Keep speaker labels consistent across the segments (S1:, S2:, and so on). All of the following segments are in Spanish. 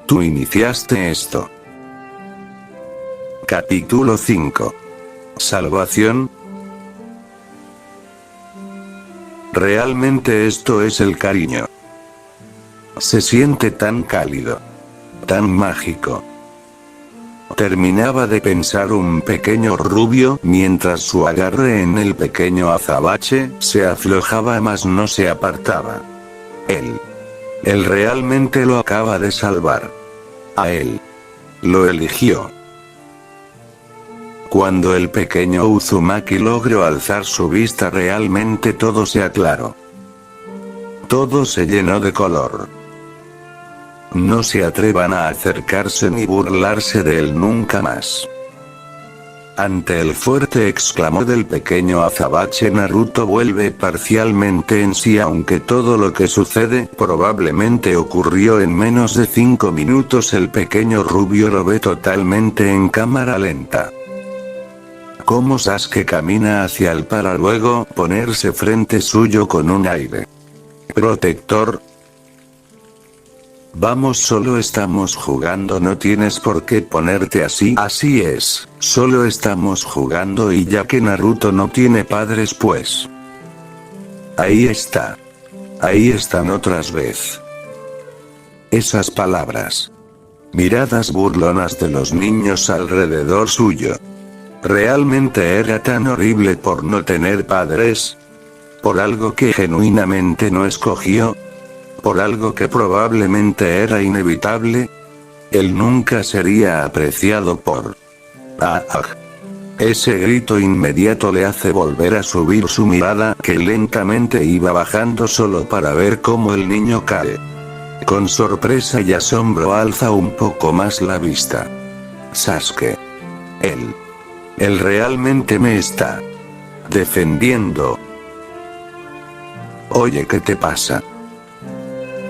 S1: Tú iniciaste esto. Capítulo 5. Salvación. Realmente esto es el cariño. Se siente tan cálido. Tan mágico. Terminaba de pensar un pequeño rubio mientras su agarre en el pequeño azabache se aflojaba mas no se apartaba. Él realmente lo acaba de salvar. A él. Lo eligió. Cuando el pequeño Uzumaki logró alzar su vista realmente todo se aclaró. Todo se llenó de color. No se atrevan a acercarse ni burlarse de él nunca más. Ante el fuerte exclamó del pequeño azabache, Naruto vuelve parcialmente en sí, aunque todo lo que sucede probablemente ocurrió en menos de 5 minutos. El pequeño rubio lo ve totalmente en cámara lenta. Cómo Sasuke camina hacia él para luego ponerse frente suyo con un aire protector. Vamos, solo estamos jugando, no tienes por qué ponerte así. Así es, solo estamos jugando, y ya que Naruto no tiene padres pues. Ahí está. Ahí están otras vez. Esas palabras. Miradas burlonas de los niños alrededor suyo. ¿Realmente era tan horrible por no tener padres? ¿Por algo que genuinamente no escogió? ¿Por algo que probablemente era inevitable? Él nunca sería apreciado por... Ese grito inmediato le hace volver a subir su mirada, que lentamente iba bajando solo para ver cómo el niño cae. Con sorpresa y asombro alza un poco más la vista. Sasuke. Él realmente me está defendiendo. Oye, ¿qué te pasa?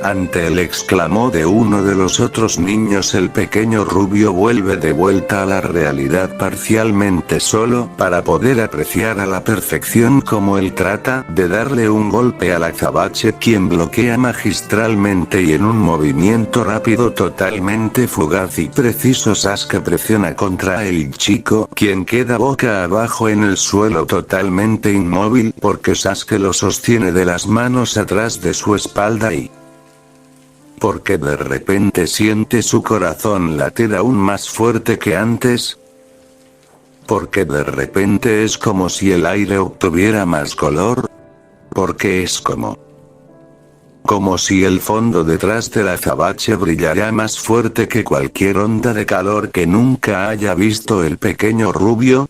S1: Ante él exclamó de uno de los otros niños, el pequeño rubio vuelve de vuelta a la realidad parcialmente solo para poder apreciar a la perfección cómo él trata de darle un golpe al azabache, quien bloquea magistralmente y en un movimiento rápido totalmente fugaz y preciso. Sasuke presiona contra el chico, quien queda boca abajo en el suelo totalmente inmóvil porque Sasuke lo sostiene de las manos atrás de su espalda y... porque de repente siente su corazón latir aún más fuerte que antes. Porque de repente es como si el aire obtuviera más color. Porque es como si el fondo detrás del azabache brillara más fuerte que cualquier onda de calor que nunca haya visto el pequeño rubio.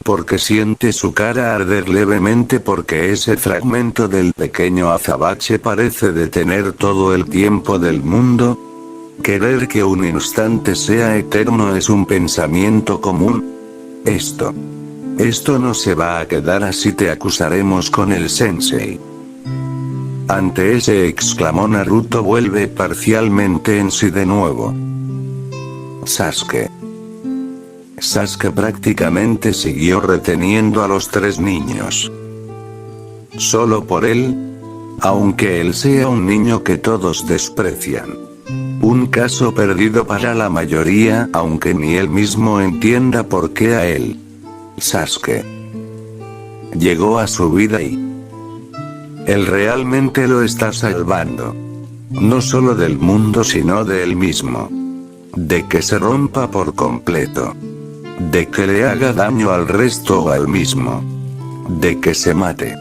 S1: Porque siente su cara arder levemente, porque ese fragmento del pequeño azabache parece detener todo el tiempo del mundo. Querer que un instante sea eterno es un pensamiento común. Esto no se va a quedar así, te acusaremos con el sensei. Ante ese exclamó Naruto vuelve parcialmente en sí de nuevo. Sasuke prácticamente siguió reteniendo a los tres niños. Solo por él. Aunque él sea un niño que todos desprecian. Un caso perdido para la mayoría, aunque ni él mismo entienda por qué a él. Sasuke llegó a su vida y... él realmente lo está salvando. No solo del mundo sino de él mismo. De que se rompa por completo. De que le haga daño al resto o al mismo. De que se mate.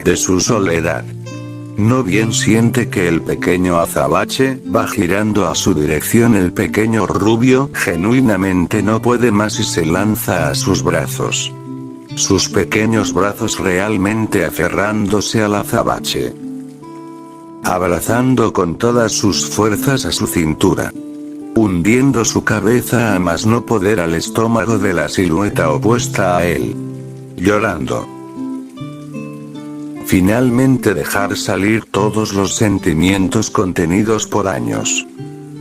S1: De su soledad. No bien siente que el pequeño azabache va girando a su dirección, el pequeño rubio genuinamente no puede más y se lanza a sus brazos. Sus pequeños brazos realmente aferrándose al azabache. Abrazando con todas sus fuerzas a su cintura. Hundiendo su cabeza a más no poder al estómago de la silueta opuesta a él. Llorando. Finalmente dejar salir todos los sentimientos contenidos por años.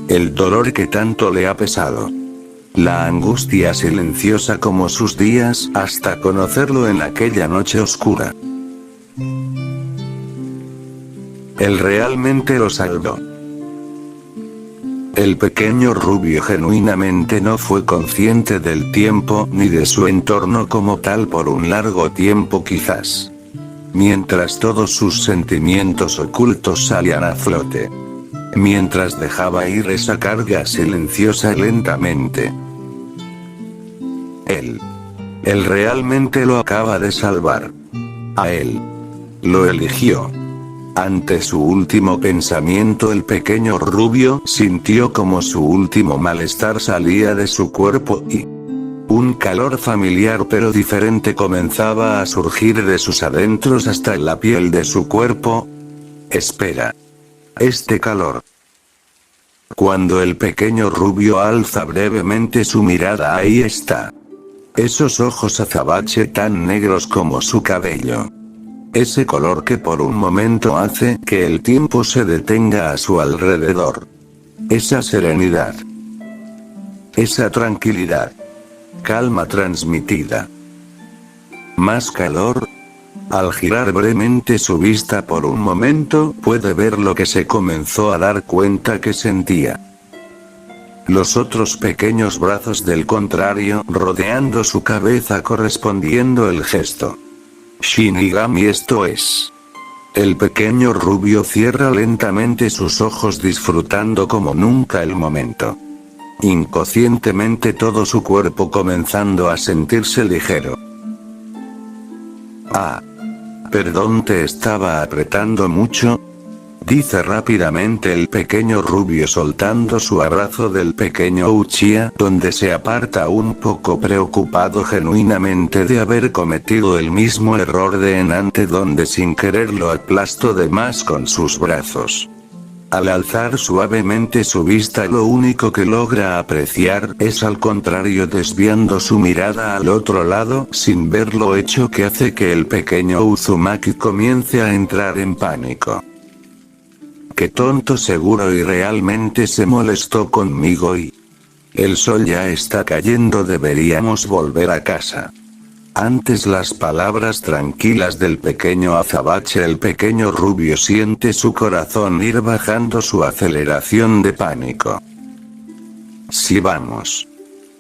S1: El dolor que tanto le ha pesado. La angustia silenciosa como sus días hasta conocerlo en aquella noche oscura. Él realmente lo salvó. El pequeño rubio genuinamente no fue consciente del tiempo ni de su entorno como tal por un largo tiempo quizás. Mientras todos sus sentimientos ocultos salían a flote. Mientras dejaba ir esa carga silenciosa lentamente. Él realmente lo acaba de salvar. A él. Lo eligió. Ante su último pensamiento, el pequeño rubio sintió como su último malestar salía de su cuerpo y un calor familiar pero diferente comenzaba a surgir de sus adentros hasta la piel de su cuerpo. Espera. Este calor. Cuando el pequeño rubio alza brevemente su mirada, ahí está. Esos ojos azabache tan negros como su cabello. Ese color que por un momento hace que el tiempo se detenga a su alrededor. Esa serenidad. Esa tranquilidad. Calma transmitida. Más calor. Al girar brevemente su vista por un momento, puede ver lo que se comenzó a dar cuenta que sentía. Los otros pequeños brazos del contrario rodeando su cabeza correspondiendo el gesto. Shinigami, esto es. El pequeño rubio cierra lentamente sus ojos disfrutando como nunca el momento. Inconscientemente todo su cuerpo comenzando a sentirse ligero. Ah. Perdón, te estaba apretando mucho. Dice rápidamente el pequeño rubio soltando su abrazo del pequeño Uchiha, donde se aparta un poco preocupado genuinamente de haber cometido el mismo error de enante donde sin querer lo aplastó de más con sus brazos. Al alzar suavemente su vista lo único que logra apreciar es al contrario desviando su mirada al otro lado sin ver lo hecho que hace que el pequeño Uzumaki comience a entrar en pánico. Qué tonto, seguro y realmente se molestó conmigo y... El sol ya está cayendo, deberíamos volver a casa. Antes las palabras tranquilas del pequeño azabache, el pequeño rubio siente su corazón ir bajando su aceleración de pánico. Sí, vamos.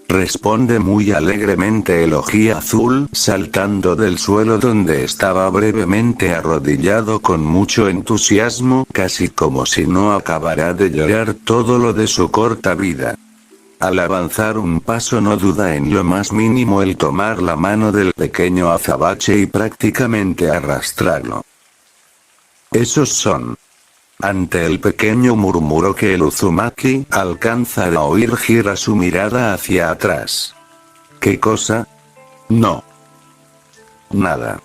S1: Responde muy alegremente el Ojía Azul, saltando del suelo donde estaba brevemente arrodillado con mucho entusiasmo, casi como si no acabara de llorar todo lo de su corta vida. Al avanzar un paso no duda en lo más mínimo el tomar la mano del pequeño azabache y prácticamente arrastrarlo. Esos son. Ante el pequeño murmuró que el Uzumaki alcanza a oír, gira su mirada hacia atrás. ¿Qué cosa? No. Nada.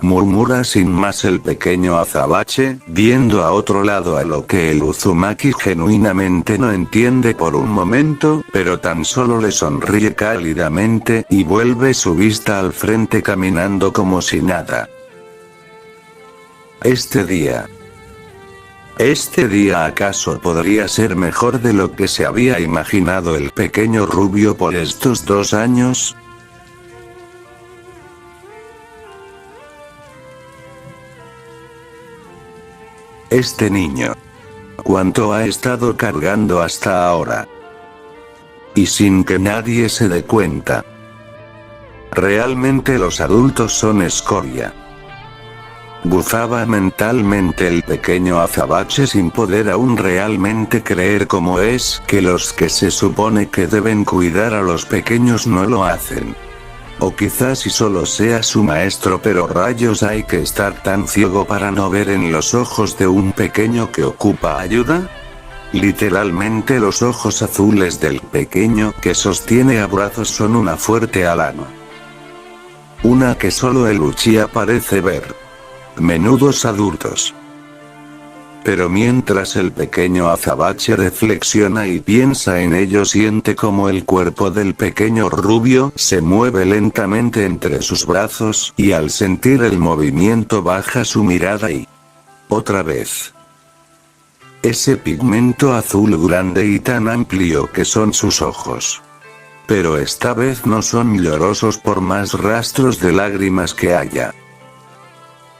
S1: Murmura sin más el pequeño azabache, viendo a otro lado a lo que el Uzumaki genuinamente no entiende por un momento, pero tan solo le sonríe cálidamente y vuelve su vista al frente caminando como si nada. Este día acaso podría ser mejor de lo que se había imaginado el pequeño rubio por estos 2 años. Este niño. ¿Cuánto ha estado cargando hasta ahora? Y sin que nadie se dé cuenta. Realmente los adultos son escoria. Bufaba mentalmente el pequeño azabache sin poder aún realmente creer cómo es que los que se supone que deben cuidar a los pequeños no lo hacen. O quizás si solo sea su maestro, pero rayos, hay que estar tan ciego para no ver en los ojos de un pequeño que ocupa ayuda. Literalmente los ojos azules del pequeño que sostiene a brazos son una fuerte alama. Una que solo el Uchiha parece ver. Menudos adultos. Pero mientras el pequeño azabache reflexiona y piensa en ello, siente como el cuerpo del pequeño rubio se mueve lentamente entre sus brazos, y al sentir el movimiento baja su mirada y... otra vez. Ese pigmento azul grande y tan amplio que son sus ojos. Pero esta vez no son llorosos por más rastros de lágrimas que haya.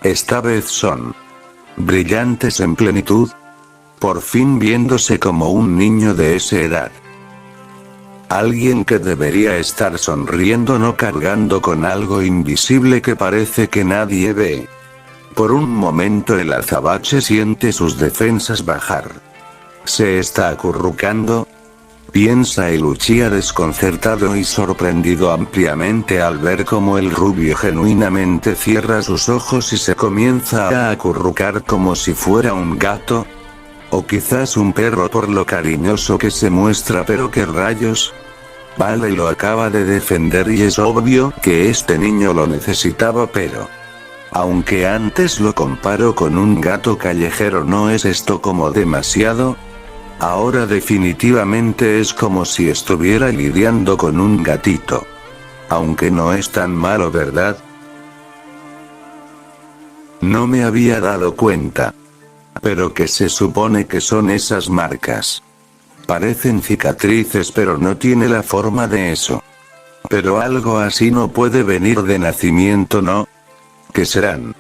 S1: Esta vez son... brillantes en plenitud. por fin viéndose como un niño de esa edad. Alguien que debería estar sonriendo, no cargando con algo invisible que parece que nadie ve. Por un momento el azabache siente sus defensas bajar. ¿Se está acurrucando?, piensa el Uchiha desconcertado y sorprendido ampliamente al ver cómo el rubio genuinamente cierra sus ojos y se comienza a acurrucar como si fuera un gato. O quizás un perro por lo cariñoso que se muestra, pero ¿qué rayos? Vale, lo acaba de defender y es obvio que este niño lo necesitaba, pero... aunque antes lo comparo con un gato callejero, ¿no es esto como demasiado? Ahora definitivamente es como si estuviera lidiando con un gatito. Aunque no es tan malo, ¿verdad? No me había dado cuenta. ¿Pero qué se supone que son esas marcas? Parecen cicatrices, pero no tiene la forma de eso. Pero algo así no puede venir de nacimiento, ¿no? ¿Qué serán?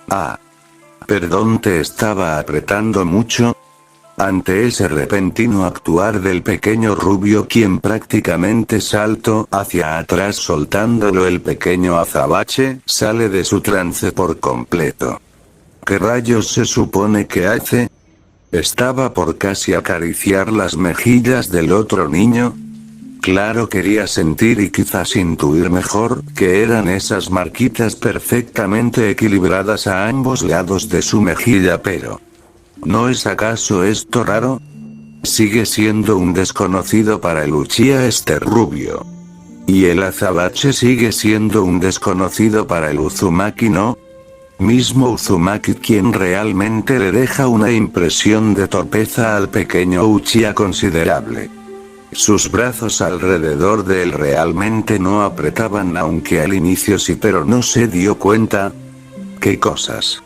S1: Ah. Perdón, te estaba apretando mucho. Ante ese repentino actuar del pequeño rubio, quien prácticamente saltó hacia atrás soltándolo, el pequeño azabache sale de su trance por completo. ¿Qué rayos se supone que hace? Estaba por casi acariciar las mejillas del otro niño. Claro, quería sentir y quizás intuir mejor que eran esas marquitas perfectamente equilibradas a ambos lados de su mejilla, pero... ¿no es acaso esto raro? Sigue siendo un desconocido para el Uchiha este rubio. Y el azabache sigue siendo un desconocido para el Uzumaki, ¿no? Mismo Uzumaki quien realmente le deja una impresión de torpeza al pequeño Uchiha considerable. Sus brazos alrededor de él realmente no apretaban, aunque al inicio sí, pero no se dio cuenta. ¿Qué cosas?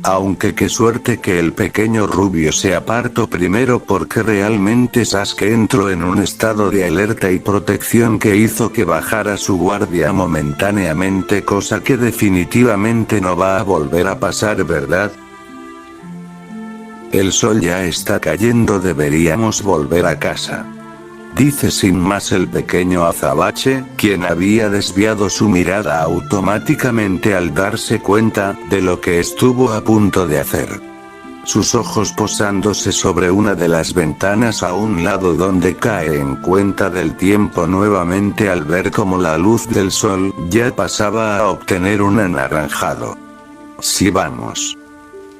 S1: Aunque qué suerte que el pequeño rubio se apartó primero, porque realmente Sasuke entró en un estado de alerta y protección que hizo que bajara su guardia momentáneamente, cosa que definitivamente no va a volver a pasar, ¿verdad? El sol ya está cayendo, deberíamos volver a casa, dice sin más el pequeño azabache, quien había desviado su mirada automáticamente al darse cuenta de lo que estuvo a punto de hacer. Sus ojos posándose sobre una de las ventanas a un lado, donde cae en cuenta del tiempo nuevamente al ver cómo la luz del sol ya pasaba a obtener un anaranjado. Sí, vamos.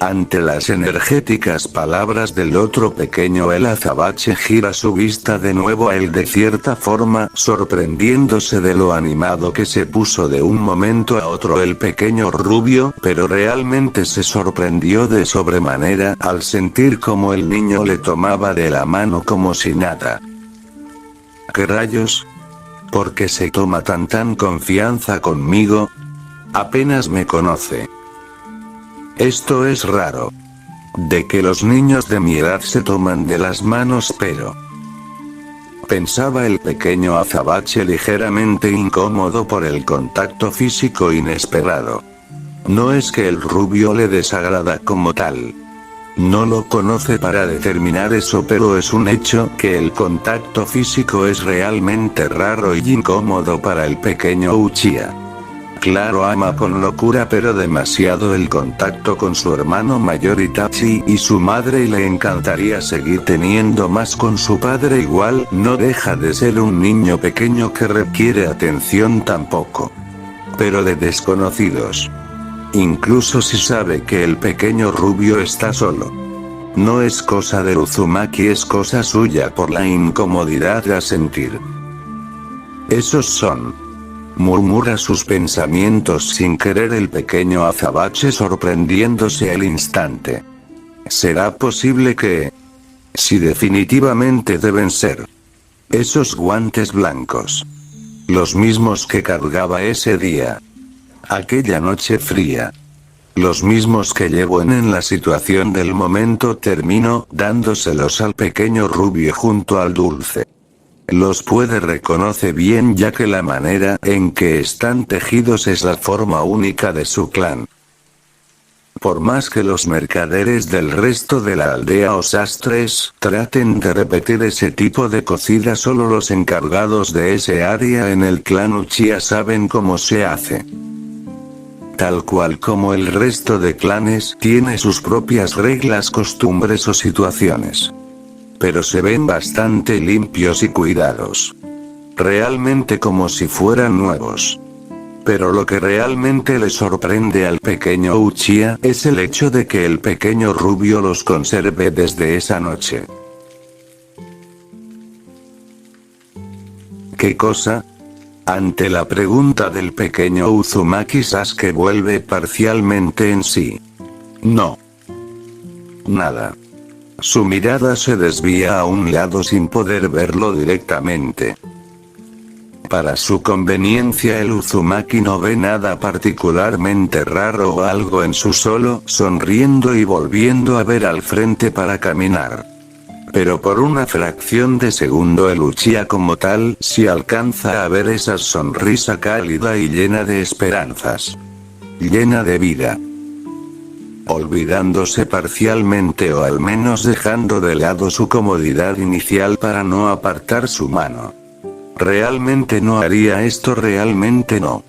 S1: Ante las energéticas palabras del otro pequeño, el azabache gira su vista de nuevo a él de cierta forma, sorprendiéndose de lo animado que se puso de un momento a otro el pequeño rubio, pero realmente se sorprendió de sobremanera al sentir como el niño le tomaba de la mano como si nada. ¿Qué rayos? ¿Por qué se toma tan confianza conmigo? Apenas me conoce. Esto es raro. De que los niños de mi edad se toman de las manos, pero... pensaba el pequeño azabache ligeramente incómodo por el contacto físico inesperado. No es que el rubio le desagrada como tal. No lo conoce para determinar eso, pero es un hecho que el contacto físico es realmente raro y incómodo para el pequeño Uchiha. Claro, ama con locura pero demasiado el contacto con su hermano mayor Itachi y su madre, y le encantaría seguir teniendo más con su padre. Igual no deja de ser un niño pequeño que requiere atención tampoco. Pero de desconocidos. Incluso si sabe que el pequeño rubio está solo. No es cosa de Uzumaki, es cosa suya por la incomodidad a sentir. Esos son... murmura sus pensamientos sin querer el pequeño azabache, sorprendiéndose al instante. ¿Será posible que...? Sí, definitivamente deben ser. Esos guantes blancos. Los mismos que cargaba ese día. Aquella noche fría. Los mismos que llevó en la situación del momento. Terminó dándoselos al pequeño rubio junto al dulce. Los reconoce bien, ya que la manera en que están tejidos es la forma única de su clan. Por más que los mercaderes del resto de la aldea o sastres traten de repetir ese tipo de cocida, solo los encargados de ese área en el clan Uchiha saben cómo se hace. Tal cual como el resto de clanes, tiene sus propias reglas, costumbres o situaciones. Pero se ven bastante limpios y cuidados. Realmente como si fueran nuevos. Pero lo que realmente le sorprende al pequeño Uchiha es el hecho de que el pequeño rubio los conserve desde esa noche. ¿Qué cosa? Ante la pregunta del pequeño Uzumaki, Sasuke vuelve parcialmente en sí. No. Nada. Su mirada se desvía a un lado sin poder verlo directamente. Para su conveniencia, el Uzumaki no ve nada particularmente raro o algo en su solo sonriendo y volviendo a ver al frente para caminar. Pero por una fracción de segundo el Uchiha como tal sí alcanza a ver esa sonrisa cálida y llena de esperanzas. Llena de vida. Olvidándose parcialmente o al menos dejando de lado su comodidad inicial para no apartar su mano. Realmente no haría esto, realmente no.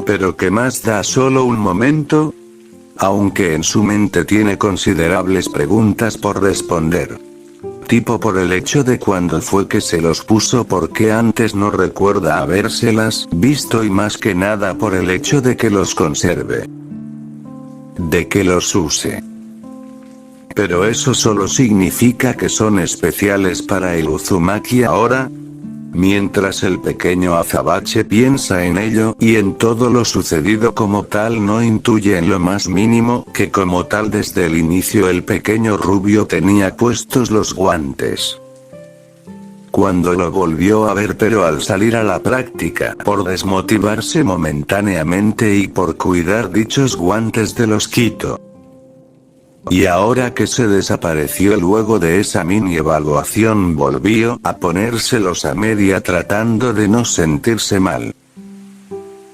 S1: Pero ¿qué más da solo un momento? Aunque en su mente tiene considerables preguntas por responder. Tipo por el hecho de cuándo fue que se los puso, porque antes no recuerda habérselas visto, y más que nada por el hecho de que los conserve. De que los use. Pero eso solo significa que son especiales para el Uzumaki ahora. Mientras el pequeño Azabache piensa en ello y en todo lo sucedido como tal, no intuye en lo más mínimo que como tal desde el inicio el pequeño rubio tenía puestos los guantes. Cuando lo volvió a ver, pero al salir a la práctica, por desmotivarse momentáneamente y por cuidar dichos guantes de los quitó. Y ahora que se desapareció luego de esa mini evaluación, volvió a ponérselos a media tratando de no sentirse mal.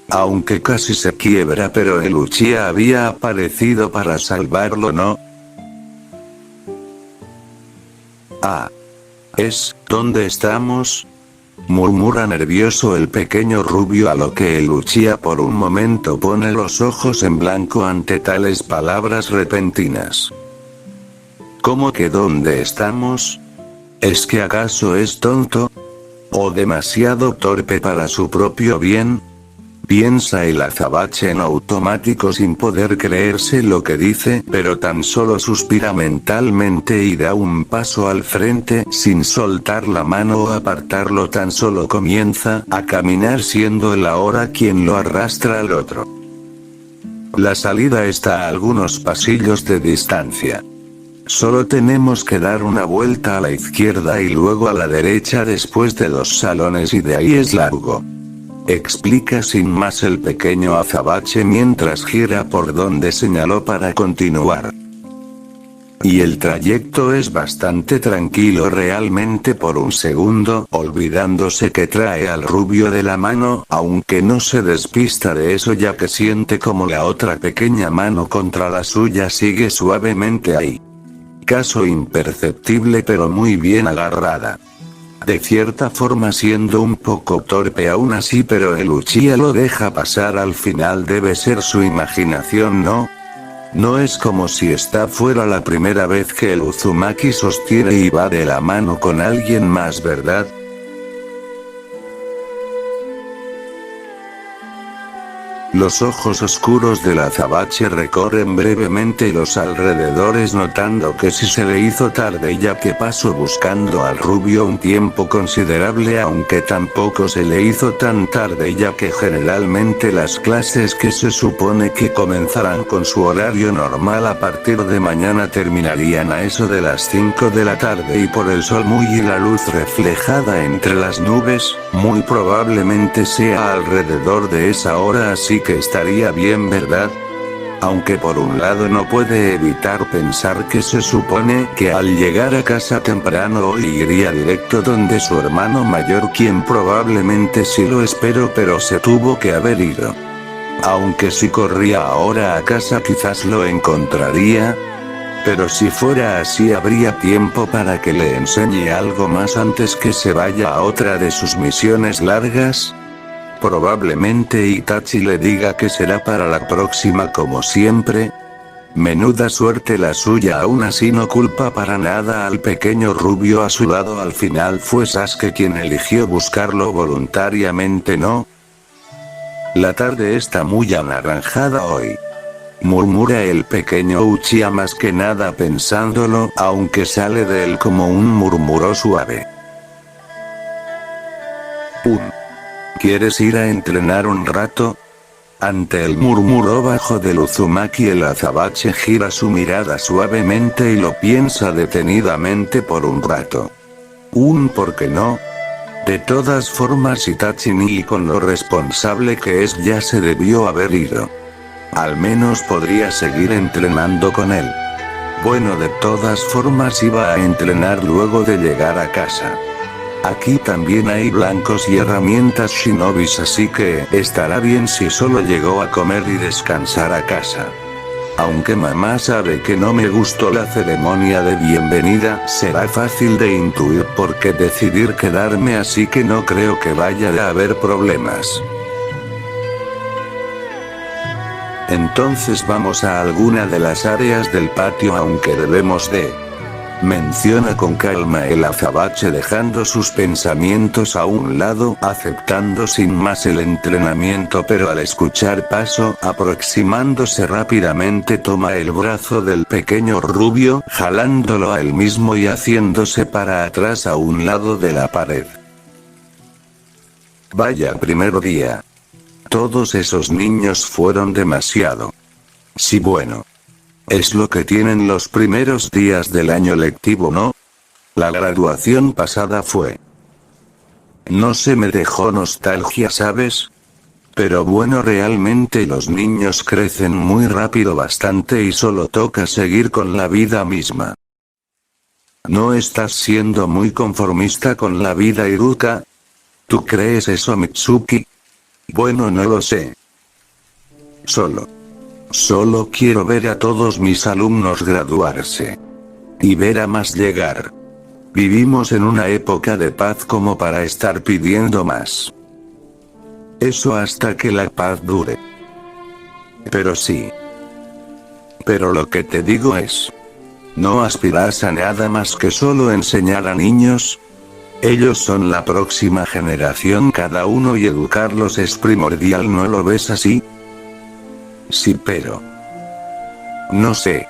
S1: Aunque casi se quiebra, pero el Uchiha había aparecido para salvarlo, ¿no? Ah. ¿Dónde estamos? Murmura nervioso el pequeño rubio, a lo que el Uchiha por un momento pone los ojos en blanco ante tales palabras repentinas. ¿Cómo que dónde estamos? ¿Es que acaso es tonto? ¿O demasiado torpe para su propio bien? Piensa el Azabache en automático sin poder creerse lo que dice, pero tan solo suspira mentalmente y da un paso al frente sin soltar la mano o apartarlo, tan solo comienza a caminar siendo él ahora quien lo arrastra al otro. La salida está a algunos pasillos de distancia. Solo tenemos que dar una vuelta a la izquierda y luego a la derecha después de 2 salones y de ahí es largo. Explica sin más el pequeño Azabache mientras gira por donde señaló para continuar. Y el trayecto es bastante tranquilo realmente, por un segundo, olvidándose que trae al rubio de la mano, aunque no se despista de eso ya que siente como la otra pequeña mano contra la suya sigue suavemente ahí. Caso imperceptible pero muy bien agarrada. De cierta forma siendo un poco torpe aún así, pero el Uchiha lo deja pasar, al final debe ser su imaginación, ¿no? No es como si esta fuera la primera vez que el Uzumaki sostiene y va de la mano con alguien más, ¿verdad? Los ojos oscuros del Azabache recorren brevemente los alrededores, notando que si se le hizo tarde ya que pasó buscando al rubio un tiempo considerable, aunque tampoco se le hizo tan tarde ya que generalmente las clases que se supone que comenzarán con su horario normal a partir de mañana terminarían a eso de las 5 de la tarde, y por el sol muy y la luz reflejada entre las nubes, muy probablemente sea alrededor de esa hora, así que estaría bien, ¿verdad? Aunque por un lado no puede evitar pensar que se supone que al llegar a casa temprano hoy iría directo donde su hermano mayor, quien probablemente sí lo esperó pero se tuvo que haber ido. Aunque si corría ahora a casa quizás lo encontraría. Pero si fuera así habría tiempo para que le enseñe algo más antes que se vaya a otra de sus misiones largas. Probablemente Itachi le diga que será para la próxima como siempre. Menuda suerte la suya, aún así no culpa para nada al pequeño rubio a su lado. Al final fue Sasuke quien eligió buscarlo voluntariamente, ¿no? La tarde está muy anaranjada hoy, murmura el pequeño Uchiha más que nada pensándolo, aunque sale de él como un murmuro suave. ¿Quieres ir a entrenar un rato? Ante el murmuro bajo del Uzumaki, el azabache gira su mirada suavemente y lo piensa detenidamente por un rato. ¿Por qué no? De todas formas Itachi ni con lo responsable que es ya se debió haber ido. Al menos podría seguir entrenando con él. Bueno, de todas formas iba a entrenar luego de llegar a casa. Aquí también hay blancos y herramientas shinobis, así que estará bien si solo llegó a comer y descansar a casa. Aunque mamá sabe que no me gustó la ceremonia de bienvenida, será fácil de intuir por qué decidir quedarme, así que no creo que vaya a haber problemas. Entonces vamos a alguna de las áreas del patio, aunque debemos de... menciona con calma el azabache, dejando sus pensamientos a un lado, aceptando sin más el entrenamiento, pero al escuchar paso aproximándose rápidamente toma el brazo del pequeño rubio, jalándolo a él mismo y haciéndose para atrás a un lado de la pared. Vaya primer día. Todos esos niños fueron demasiado. Sí, bueno. Es lo que tienen los primeros días del año lectivo, ¿no? La graduación pasada fue... no se me dejó nostalgia, ¿sabes? Pero bueno, realmente los niños crecen muy rápido, bastante, y solo toca seguir con la vida misma. ¿No estás siendo muy conformista con la vida, Iruka? ¿Tú crees eso, Mitsuki? Bueno, no lo sé. Solo quiero ver a todos mis alumnos graduarse. Y ver a más llegar. Vivimos en una época de paz como para estar pidiendo más. Eso hasta que la paz dure. Pero sí. Pero lo que te digo es... ¿no aspiras a nada más que solo enseñar a niños? Ellos son la próxima generación cada uno y educarlos es primordial, ¿no lo ves así? Sí, pero... no sé.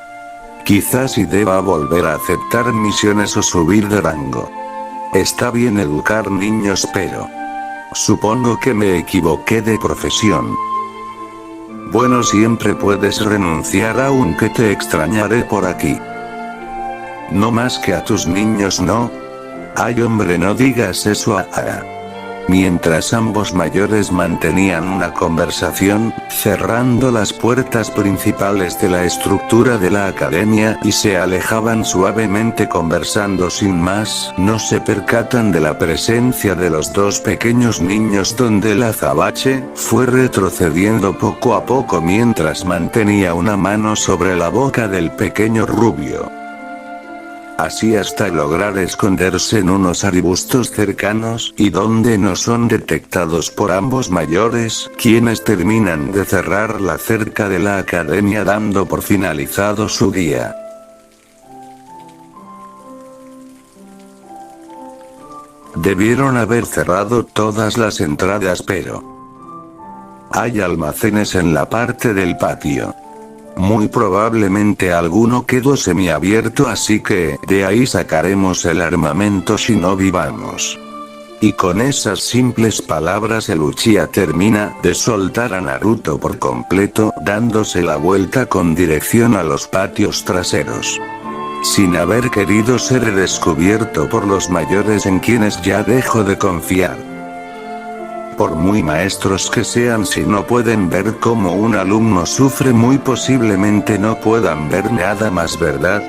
S1: Quizás si deba volver a aceptar misiones o subir de rango. Está bien educar niños, pero... supongo que me equivoqué de profesión. Bueno, siempre puedes renunciar, aunque te extrañaré por aquí. No más que a tus niños, ¿no? Ay, hombre, no digas eso, Mientras ambos mayores mantenían una conversación, cerrando las puertas principales de la estructura de la academia y se alejaban suavemente conversando sin más, no se percatan de la presencia de los dos pequeños niños, donde el azabache fue retrocediendo poco a poco mientras mantenía una mano sobre la boca del pequeño rubio. Así hasta lograr esconderse en unos arbustos cercanos, y donde no son detectados por ambos mayores, quienes terminan de cerrar la cerca de la academia dando por finalizado su día. Debieron haber cerrado todas las entradas, pero... hay almacenes en la parte del patio. Muy probablemente alguno quedó semiabierto, así que de ahí sacaremos el armamento shinobi, vamos. Y con esas simples palabras el Uchiha termina de soltar a Naruto por completo, dándose la vuelta con dirección a los patios traseros. Sin haber querido ser descubierto por los mayores, en quienes ya dejo de confiar. Por muy maestros que sean, si no pueden ver cómo un alumno sufre, muy posiblemente no puedan ver nada más, ¿verdad?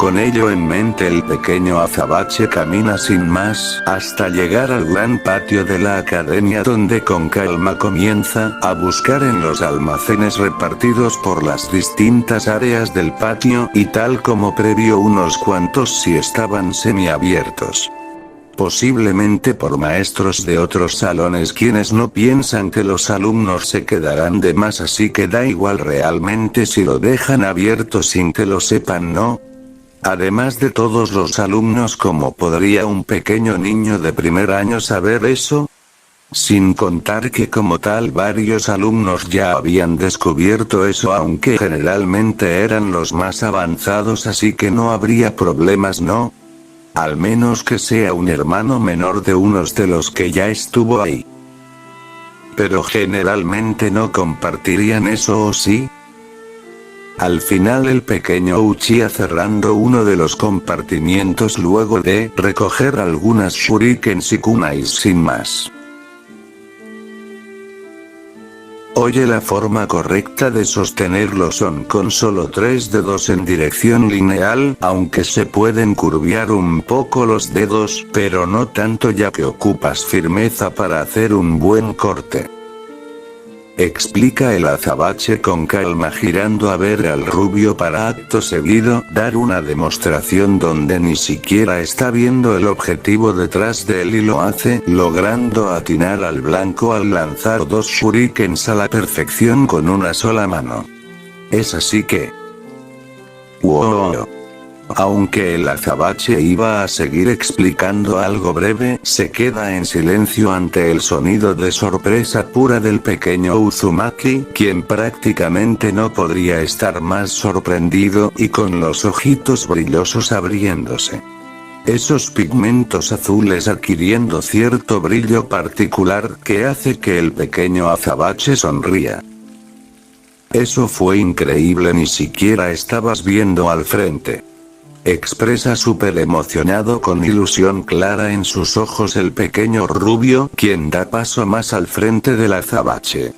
S1: Con ello en mente el pequeño azabache camina sin más, hasta llegar al gran patio de la academia donde con calma comienza a buscar en los almacenes repartidos por las distintas áreas del patio y tal como previó unos cuantos sí estaban semiabiertos. Posiblemente por maestros de otros salones quienes no piensan que los alumnos se quedarán de más así que da igual realmente si lo dejan abierto sin que lo sepan, ¿no? Además de todos los alumnos, ¿cómo podría un pequeño niño de primer año saber eso? Sin contar que como tal varios alumnos ya habían descubierto eso, aunque generalmente eran los más avanzados, así que no habría problemas, ¿no? Al menos que sea un hermano menor de unos de los que ya estuvo ahí. Pero generalmente no compartirían eso, ¿o sí? Al final el pequeño Uchiha cerrando uno de los compartimientos luego de recoger algunas shurikens y kunais sin más. Oye, la forma correcta de sostenerlo son con solo 3 dedos en dirección lineal, aunque se pueden curviar un poco los dedos, pero no tanto ya que ocupas firmeza para hacer un buen corte. Explica el azabache con calma girando a ver al rubio para acto seguido dar una demostración donde ni siquiera está viendo el objetivo detrás de él y lo hace logrando atinar al blanco al lanzar 2 shurikens a la perfección con una sola mano. Es así que... ¡wow! Aunque el azabache iba a seguir explicando algo breve, se queda en silencio ante el sonido de sorpresa pura del pequeño Uzumaki, quien prácticamente no podría estar más sorprendido y con los ojitos brillosos abriéndose. Esos pigmentos azules adquiriendo cierto brillo particular que hace que el pequeño azabache sonría. Eso fue increíble, ni siquiera estabas viendo al frente. Expresa súper emocionado con ilusión clara en sus ojos el pequeño rubio, quien da paso más al frente del azabache.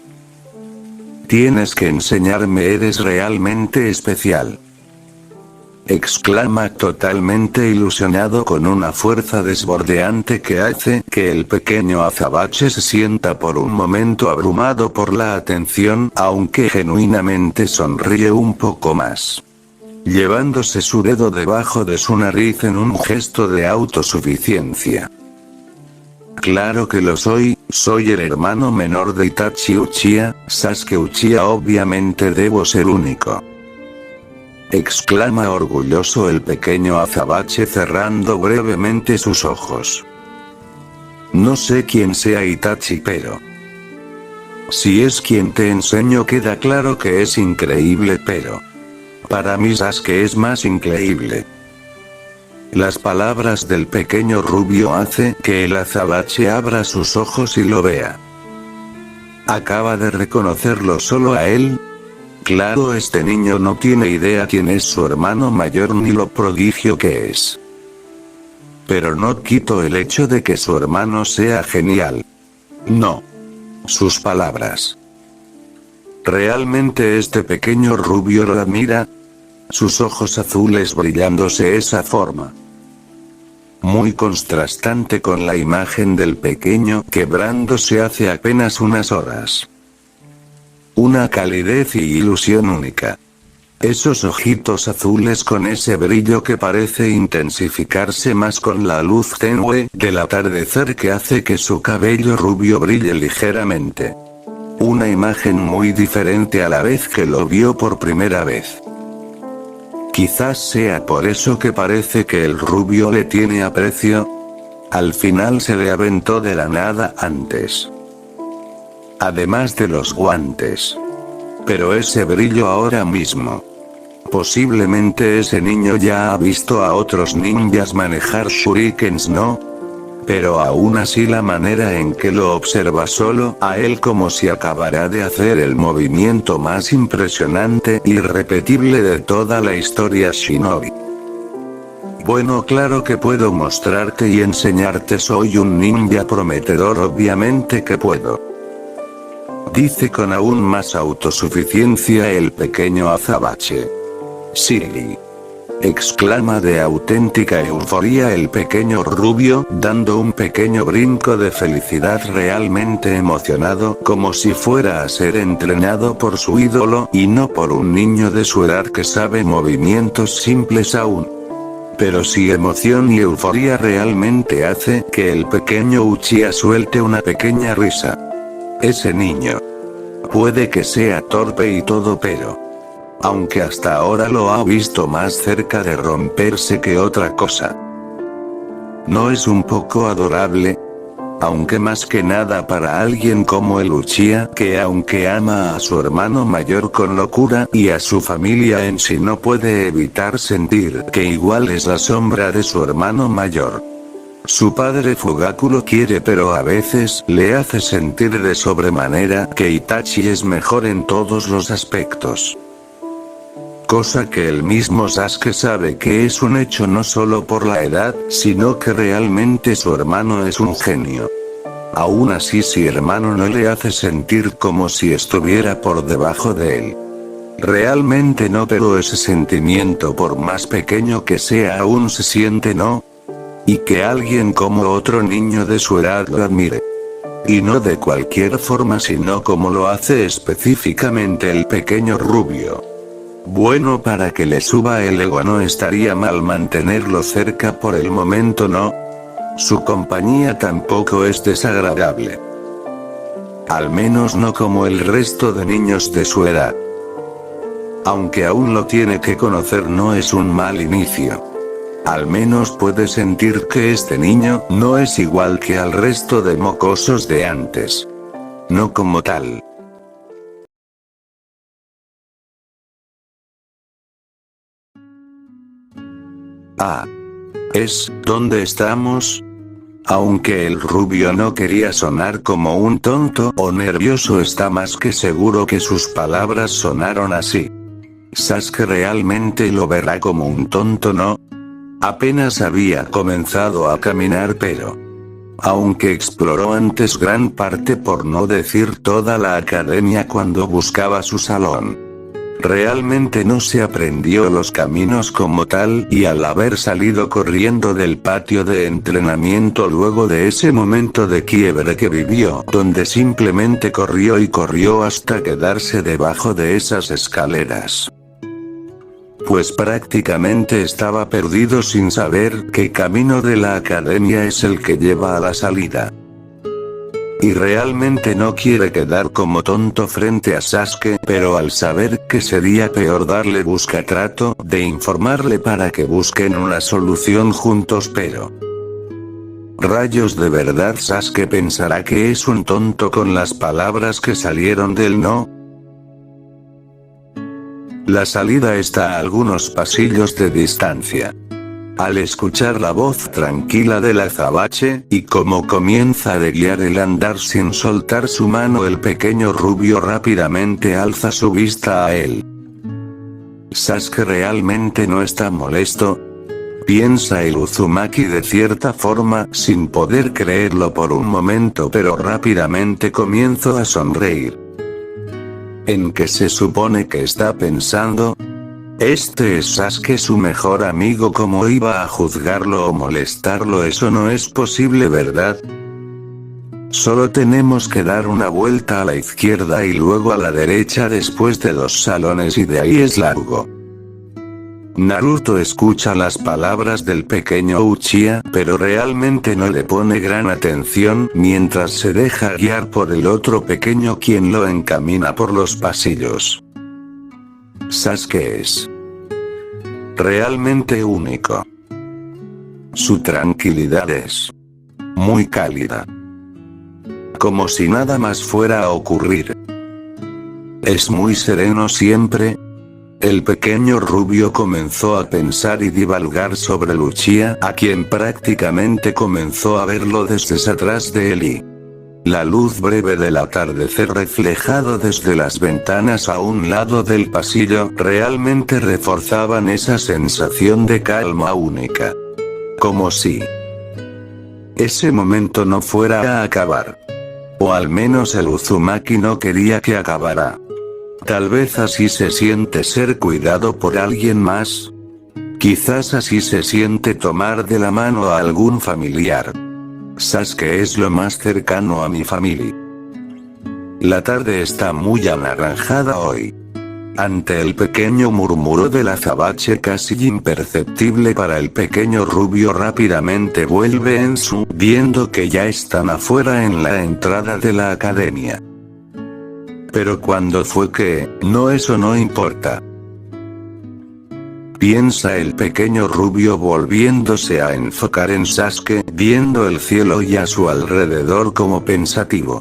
S1: Tienes que enseñarme, eres realmente especial. Exclama totalmente ilusionado con una fuerza desbordeante que hace que el pequeño azabache se sienta por un momento abrumado por la atención, aunque genuinamente sonríe un poco más. Llevándose su dedo debajo de su nariz en un gesto de autosuficiencia. Claro que lo soy el hermano menor de Itachi Uchiha, Sasuke Uchiha, obviamente debo ser único. Exclama orgulloso el pequeño azabache cerrando brevemente sus ojos. No sé quién sea Itachi, pero... si es quien te enseño queda claro que es increíble, pero... para mí Sasuke es más increíble. Las palabras del pequeño rubio hace que el azabache abra sus ojos y lo vea. ¿Acaba de reconocerlo solo a él? Claro, este niño no tiene idea quién es su hermano mayor ni lo prodigio que es. Pero no quito el hecho de que su hermano sea genial. No. Sus palabras. Realmente este pequeño rubio lo admira. Sus ojos azules brillándose esa forma. Muy contrastante con la imagen del pequeño quebrándose hace apenas unas horas. Una calidez y ilusión única. Esos ojitos azules con ese brillo que parece intensificarse más con la luz tenue del atardecer que hace que su cabello rubio brille ligeramente. Una imagen muy diferente a la vez que lo vio por primera vez. Quizás sea por eso que parece que el rubio le tiene aprecio. Al final se le aventó de la nada antes. Además de los guantes. Pero ese brillo ahora mismo. Posiblemente ese niño ya ha visto a otros ninjas manejar shurikens, ¿no? Pero aún así la manera en que lo observa solo a él como si acabara de hacer el movimiento más impresionante y irrepetible de toda la historia Shinobi. Bueno, claro que puedo mostrarte y enseñarte, soy un ninja prometedor, obviamente que puedo. Dice con aún más autosuficiencia el pequeño azabache. Sí. exclama de auténtica euforía el pequeño rubio, dando un pequeño brinco de felicidad realmente emocionado, como si fuera a ser entrenado por su ídolo, y no por un niño de su edad que sabe movimientos simples aún. Pero si emoción y euforía realmente hace que el pequeño Uchiha suelte una pequeña risa. Ese niño. Puede que sea torpe y todo, pero aunque hasta ahora lo ha visto más cerca de romperse que otra cosa. ¿No es un poco adorable? Aunque más que nada para alguien como el Uchiha, que aunque ama a su hermano mayor con locura y a su familia en sí, no puede evitar sentir que igual es la sombra de su hermano mayor. Su padre Fugaku lo quiere, pero a veces le hace sentir de sobremanera que Itachi es mejor en todos los aspectos. Cosa que el mismo Sasuke sabe que es un hecho no solo por la edad, sino que realmente su hermano es un genio. Aún así, su hermano no le hace sentir como si estuviera por debajo de él. Realmente no, pero ese sentimiento, por más pequeño que sea, aún se siente, ¿no? Y que alguien como otro niño de su edad lo admire. Y no de cualquier forma, sino como lo hace específicamente el pequeño rubio. Bueno, para que le suba el ego no estaría mal mantenerlo cerca por el momento, ¿no? Su compañía tampoco es desagradable. Al menos no como el resto de niños de su edad. Aunque aún lo tiene que conocer, no es un mal inicio. Al menos puede sentir que este niño no es igual que al resto de mocosos de antes. No como tal. Ah. ¿Dónde estamos? Aunque el rubio no quería sonar como un tonto o nervioso, está más que seguro que sus palabras sonaron así. Sasuke realmente lo verá como un tonto, ¿no? Apenas había comenzado a caminar, pero aunque exploró antes gran parte, por no decir toda la academia, cuando buscaba su salón, realmente no se aprendió los caminos como tal, y al haber salido corriendo del patio de entrenamiento luego de ese momento de quiebre que vivió, donde simplemente corrió y corrió hasta quedarse debajo de esas escaleras, pues prácticamente estaba perdido sin saber qué camino de la academia es el que lleva a la salida. Y realmente no quiere quedar como tonto frente a Sasuke, pero al saber que sería peor darle, busca trato de informarle para que busquen una solución juntos, pero rayos, de verdad Sasuke pensará que es un tonto con las palabras que salieron de él, ¿no? La salida está a algunos pasillos de distancia. Al escuchar la voz tranquila del azabache, y como comienza a guiar el andar sin soltar su mano, el pequeño rubio rápidamente alza su vista a él. Sasuke realmente no está molesto, piensa el Uzumaki de cierta forma, sin poder creerlo por un momento, pero rápidamente comienza a sonreír. ¿En qué se supone que está pensando? Este es Sasuke, su mejor amigo, ¿cómo iba a juzgarlo o molestarlo? Eso no es posible, ¿verdad? Solo tenemos que dar una vuelta a la izquierda y luego a la derecha después de 2 salones y de ahí es largo. Naruto escucha las palabras del pequeño Uchiha, pero realmente no le pone gran atención, mientras se deja guiar por el otro pequeño, quien lo encamina por los pasillos. Sasuke es realmente único. Su tranquilidad es muy cálida, como si nada más fuera a ocurrir. Es muy sereno siempre. El pequeño rubio comenzó a pensar y divagar sobre el Uchiha, a quien prácticamente comenzó a verlo desde atrás de él, y la luz breve del atardecer reflejado desde las ventanas a un lado del pasillo realmente reforzaban esa sensación de calma única. Como si ese momento no fuera a acabar. O al menos el Uzumaki no quería que acabara. Tal vez así se siente ser cuidado por alguien más. Quizás así se siente tomar de la mano a algún familiar. Sasuke es lo más cercano a mi familia. La tarde está muy anaranjada hoy. Ante el pequeño murmuro del azabache casi imperceptible para el pequeño rubio rápidamente vuelve en su, viendo que ya están afuera en la entrada de la academia. Pero ¿cuándo fue que? No, eso no importa. Piensa el pequeño rubio volviéndose a enfocar en Sasuke, viendo el cielo y a su alrededor como pensativo.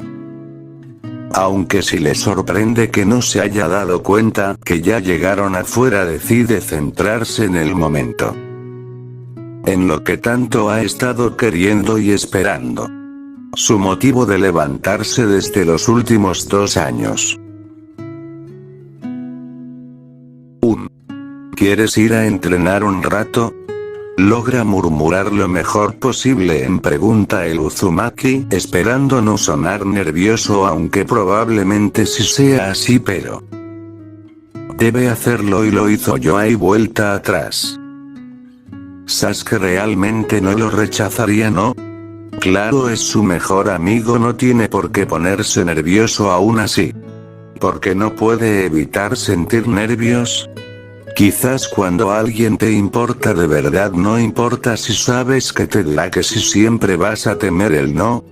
S1: Aunque si le sorprende que no se haya dado cuenta que ya llegaron afuera, decide centrarse en el momento. En lo que tanto ha estado queriendo y esperando. Su motivo de levantarse desde los últimos 2 años. ¿Quieres ir a entrenar un rato? Logra murmurar lo mejor posible en pregunta el Uzumaki, esperando no sonar nervioso, aunque probablemente sí sea así, pero debe hacerlo y lo hizo. Yo hay vuelta atrás. Sasuke realmente no lo rechazaría, ¿no? Claro, es su mejor amigo, no tiene por qué ponerse nervioso aún así. ¿Porque no puede evitar sentir nervios? Quizás cuando alguien te importa de verdad no importa si sabes que te dirá que si siempre vas a temer el no.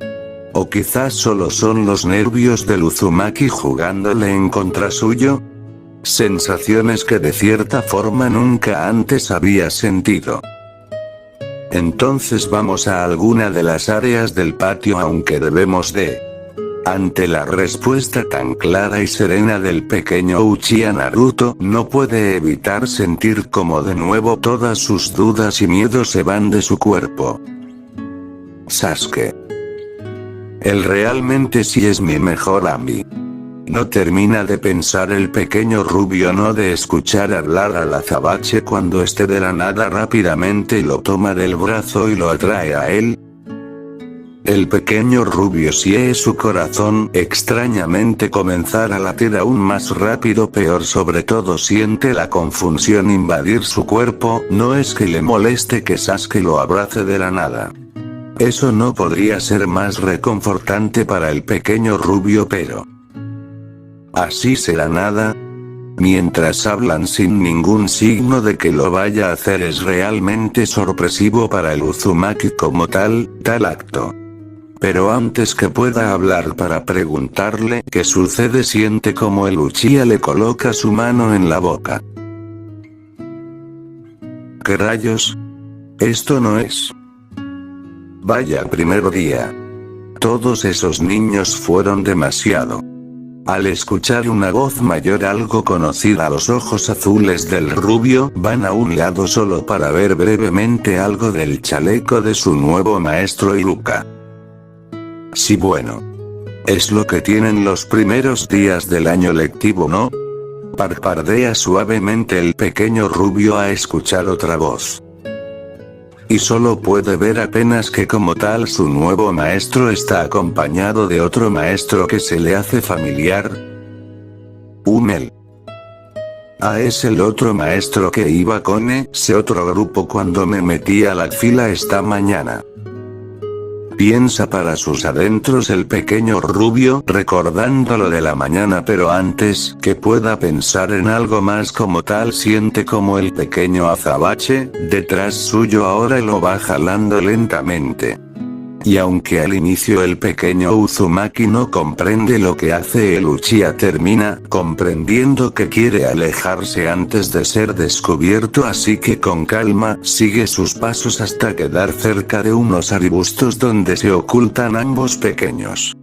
S1: O quizás solo son los nervios del Uzumaki jugándole en contra suyo. Sensaciones que de cierta forma nunca antes había sentido. Entonces vamos a alguna de las áreas del patio, aunque debemos de... Ante la respuesta tan clara y serena del pequeño Uchiha Naruto, no puede evitar sentir como de nuevo todas sus dudas y miedos se van de su cuerpo. Sasuke. Él realmente sí es mi mejor amigo. No termina de pensar el pequeño rubio, no de escuchar hablar al azabache cuando esté de la nada rápidamente lo toma del brazo y lo atrae a él. El pequeño rubio siente su corazón extrañamente comenzar a latir aún más rápido, peor sobre todo siente la confusión invadir su cuerpo. No es que le moleste que Sasuke lo abrace de la nada. Eso no podría ser más reconfortante para el pequeño rubio, pero... ¿así será nada? Mientras hablan sin ningún signo de que lo vaya a hacer, es realmente sorpresivo para el Uzumaki como tal acto. Pero antes que pueda hablar para preguntarle qué sucede, siente como el Uchiha le coloca su mano en la boca. ¿Qué rayos? Esto no es... Vaya primer día. Todos esos niños fueron demasiado. Al escuchar una voz mayor algo conocida, los ojos azules del rubio van a un lado solo para ver brevemente algo del chaleco de su nuevo maestro Iruka. Sí, bueno. Es lo que tienen los primeros días del año lectivo, ¿no? Parpadea suavemente el pequeño rubio a escuchar otra voz. Y solo puede ver apenas que como tal su nuevo maestro está acompañado de otro maestro que se le hace familiar. Él. Es el otro maestro que iba con ese otro grupo cuando me metí a la fila esta mañana. Piensa para sus adentros el pequeño rubio, recordando lo de la mañana, pero antes que pueda pensar en algo más como tal, siente como el pequeño azabache, detrás suyo ahora lo va jalando lentamente. Y aunque al inicio el pequeño Uzumaki no comprende lo que hace, el Uchiha termina comprendiendo que quiere alejarse antes de ser descubierto, así que con calma sigue sus pasos hasta quedar cerca de unos arbustos donde se ocultan ambos pequeños.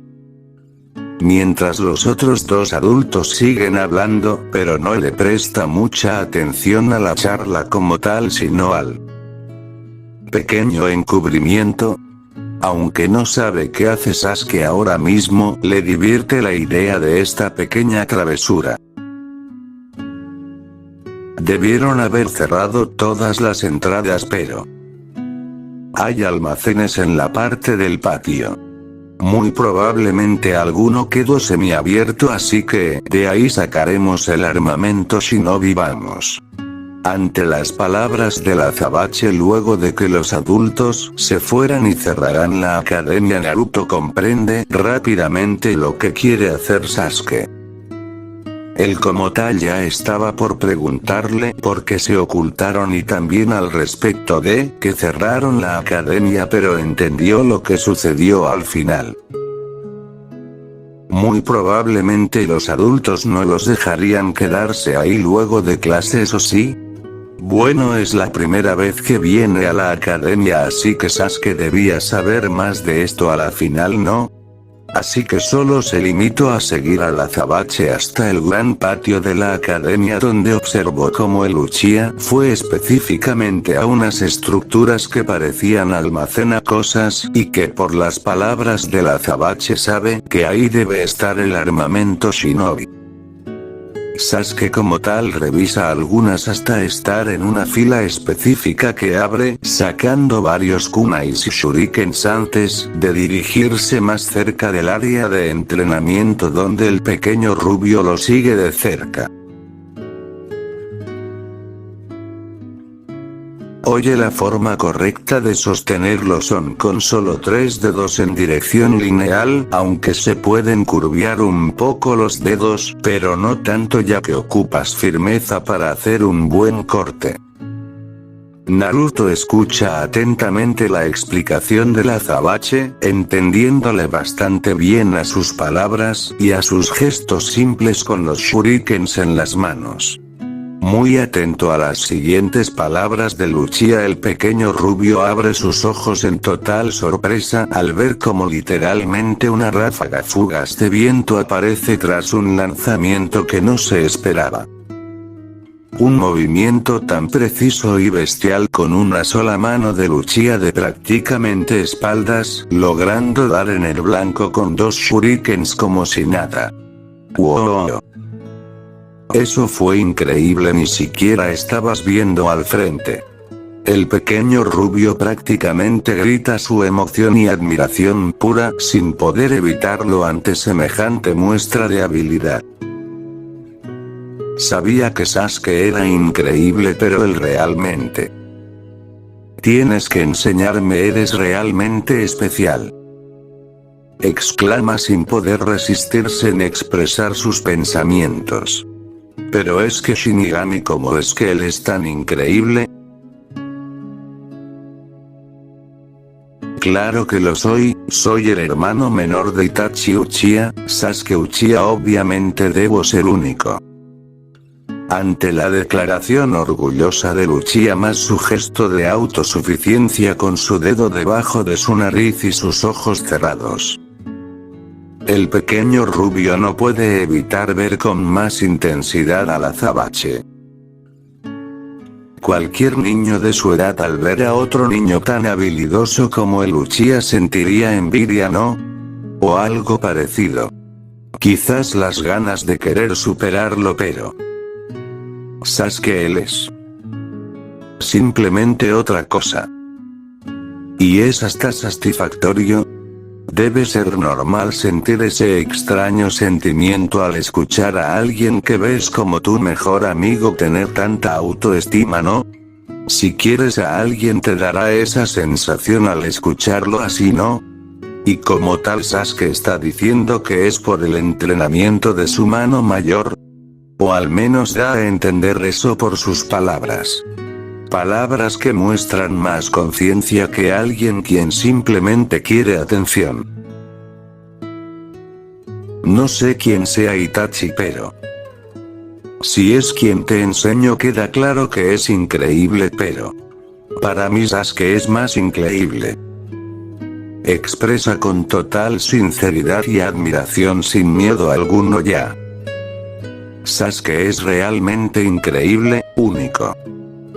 S1: Mientras los otros dos adultos siguen hablando, pero no le presta mucha atención a la charla como tal, sino al pequeño encubrimiento. Aunque no sabe qué hace Sasuke ahora mismo, le divierte la idea de esta pequeña travesura. Debieron haber cerrado todas las entradas, pero hay almacenes en la parte del patio. Muy probablemente alguno quedó semiabierto, así que de ahí sacaremos el armamento shinobi. Vamos. Ante las palabras del azabache luego de que los adultos se fueran y cerraran la academia, Naruto comprende rápidamente lo que quiere hacer Sasuke. Él como tal ya estaba por preguntarle por qué se ocultaron y también al respecto de que cerraron la academia, pero entendió lo que sucedió al final. Muy probablemente los adultos no los dejarían quedarse ahí luego de clases, ¿o sí? Bueno, es la primera vez que viene a la academia, así que Sasuke debía saber más de esto a la final, ¿no? Así que solo se limitó a seguir al azabache hasta el gran patio de la academia, donde observó cómo el Uchiha fue específicamente a unas estructuras que parecían almacenar cosas, y que por las palabras del azabache sabe que ahí debe estar el armamento shinobi. Sasuke como tal revisa algunas hasta estar en una fila específica que abre, sacando varios kunais y shurikens antes de dirigirse más cerca del área de entrenamiento donde el pequeño rubio lo sigue de cerca. Oye, la forma correcta de sostenerlo son con solo 3 dedos en dirección lineal, aunque se pueden curviar un poco los dedos, pero no tanto ya que ocupas firmeza para hacer un buen corte. Naruto escucha atentamente la explicación del azabache, entendiéndole bastante bien a sus palabras y a sus gestos simples con los shurikens en las manos. Muy atento a las siguientes palabras del Uchiha, el pequeño rubio abre sus ojos en total sorpresa al ver cómo literalmente una ráfaga fugaz de viento aparece tras un lanzamiento que no se esperaba. Un movimiento tan preciso y bestial con una sola mano del Uchiha de prácticamente espaldas, logrando dar en el blanco con 2 shurikens como si nada. ¡Wow! Eso fue increíble, ni siquiera estabas viendo al frente. El pequeño rubio prácticamente grita su emoción y admiración pura, sin poder evitarlo ante semejante muestra de habilidad. Sabía que Sasuke era increíble, pero él realmente. Tienes que enseñarme, eres realmente especial. Exclama sin poder resistirse en expresar sus pensamientos. Pero es que Shinigami, ¿cómo es que él es tan increíble? Claro que lo soy el hermano menor de Itachi Uchiha, Sasuke Uchiha, obviamente debo ser único. Ante la declaración orgullosa del Uchiha más su gesto de autosuficiencia con su dedo debajo de su nariz y sus ojos cerrados. El pequeño rubio no puede evitar ver con más intensidad al azabache. Cualquier niño de su edad al ver a otro niño tan habilidoso como el Uchiha sentiría envidia, ¿no? O algo parecido. Quizás las ganas de querer superarlo, pero Sasuke, él es simplemente otra cosa. Y es hasta satisfactorio. Debe ser normal sentir ese extraño sentimiento al escuchar a alguien que ves como tu mejor amigo tener tanta autoestima, ¿no? Si quieres a alguien te dará esa sensación al escucharlo así, ¿no? Y como tal Sasuke está diciendo que es por el entrenamiento de su mano mayor. O al menos da a entender eso por sus palabras. Palabras que muestran más conciencia que alguien quien simplemente quiere atención. No sé quién sea Itachi, pero si es quien te enseño queda claro que es increíble, pero para mí Sasuke es más increíble. Expresa con total sinceridad y admiración sin miedo alguno ya. Sasuke es realmente increíble, único.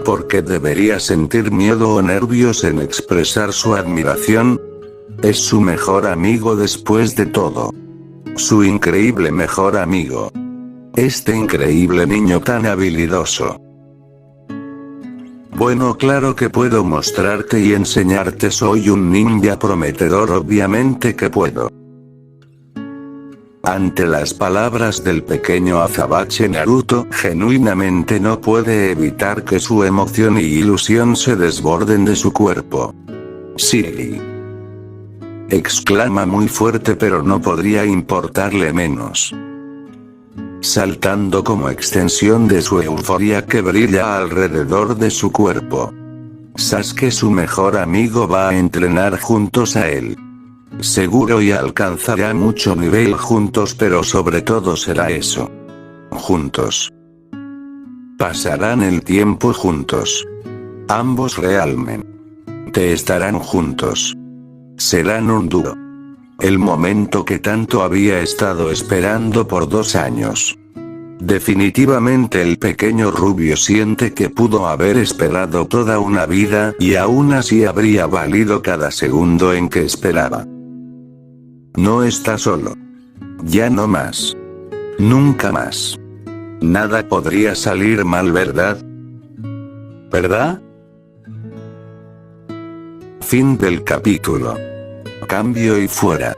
S1: ¿Por qué debería sentir miedo o nervios en expresar su admiración? Es su mejor amigo después de todo. Su increíble mejor amigo. Este increíble niño tan habilidoso. Bueno, claro que puedo mostrarte y enseñarte, soy un ninja prometedor, obviamente que puedo. Ante las palabras del pequeño azabache, Naruto genuinamente no puede evitar que su emoción y ilusión se desborden de su cuerpo. Sí, exclama muy fuerte, pero no podría importarle menos. Saltando como extensión de su euforia que brilla alrededor de su cuerpo. Sasuke, su mejor amigo, va a entrenar juntos a él. Seguro y alcanzará mucho nivel juntos, pero sobre todo será eso. Juntos. Pasarán el tiempo juntos. Ambos realmente estarán juntos. Serán un dúo. El momento que tanto había estado esperando por 2 años. Definitivamente el pequeño rubio siente que pudo haber esperado toda una vida y aún así habría valido cada segundo en que esperaba. No está solo. Ya no más. Nunca más. Nada podría salir mal, ¿verdad? ¿Verdad? Fin del capítulo. Cambio y fuera.